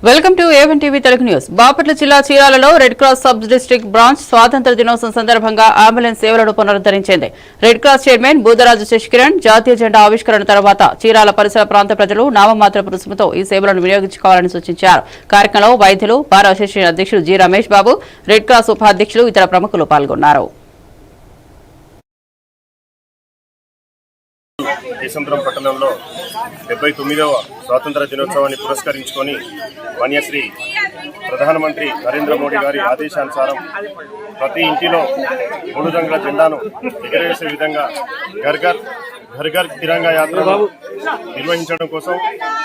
Welcome to A one TV Telugu news. Bapatla జిల్లా చీరాలలో red cross sub district branch స్వాతంత్ర దినోత్సవం సందర్భంగా అంబులెన్స్ సేవలను పునరుద్ధరించింది. Red cross chairman Budaraju Sasikiran జాతీయ జెండా ఆవిష్కరణ తర్వాత చీరాల పరిసర ప్రాంత ప్రజలు నామమాత్రపు రుసుముతో ఈ సేవలను వినియోగించుకోవాలని సూచించారు. కార్యక్రమంలో వైద్యులు, బార్ అసోసియేషన్ అధ్యక్షుడు G Ramesh Babu, red cross ఉపాధ్యక్షులు, ఇతర ప్రముఖులు పాల్గొన్నారు. కేశంద్రం పట్టణంలో 79వ స్వాతంత్ర దినోత్సవాన్ని పురస్కరించుకొని మాన్యశ్రీ ప్రధానమంత్రి నరేంద్ర మోడీ గారి ఆదేశానుసారం ప్రతి ఇంటిలో 3 రంగుల జెండాను ఎగరవేసే విధంగా ఘర్ ఘర్ తిరంగా యాత్రను నిర్వహించడం కోసం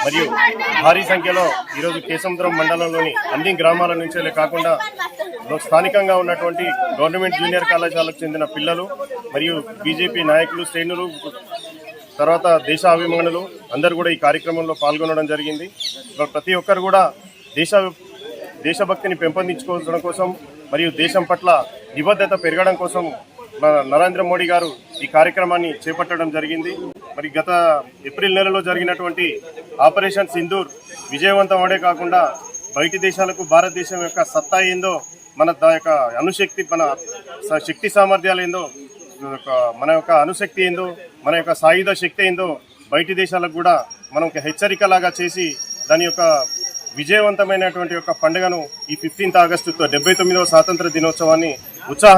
మరియు భారీ సంఖ్యలో ఈరోజు కేశంద్రం మండలంలోని అన్ని గ్రామాల నుంచే కాకుండా స్థానికంగా ఉన్నటువంటి గవర్నమెంట్ జూనియర్ కళాశాలకు చెందిన పిల్లలు మరియు బీజేపీ నాయకులు, శ్రేణులు, తర్వాత దేశ అభిమానులు అందరూ కూడా ఈ కార్యక్రమంలో పాల్గొనడం జరిగింది. ప్రతి ఒక్కరు కూడా దేశభక్తిని పెంపొందించుకోవడం కోసం మరియు దేశం పట్ల నిబద్ధత పెరగడం కోసం నరేంద్ర మోడీ గారు ఈ కార్యక్రమాన్ని చేపట్టడం జరిగింది. మరి గత ఏప్రిల్ నెలలో జరిగినటువంటి ఆపరేషన్ సింధూర్ విజయవంతం అవడే కాకుండా బయటి దేశాలకు భారతదేశం యొక్క సత్తా ఏందో, మన యొక్క అణుశక్తి, మన శక్తి సామర్థ్యాలు ఏందో, మన యొక్క అణుశక్తి ఏందో, మన యొక్క సాయుధ శక్తి ఏందో బయటి దేశాలకు కూడా మనం ఒక హెచ్చరికలాగా చేసి దాని యొక్క విజయవంతమైనటువంటి యొక్క పండుగను ఈ 15 ఆగస్టు 79వ స్వాతంత్ర దినోత్సవాన్ని ఉత్సాహంగా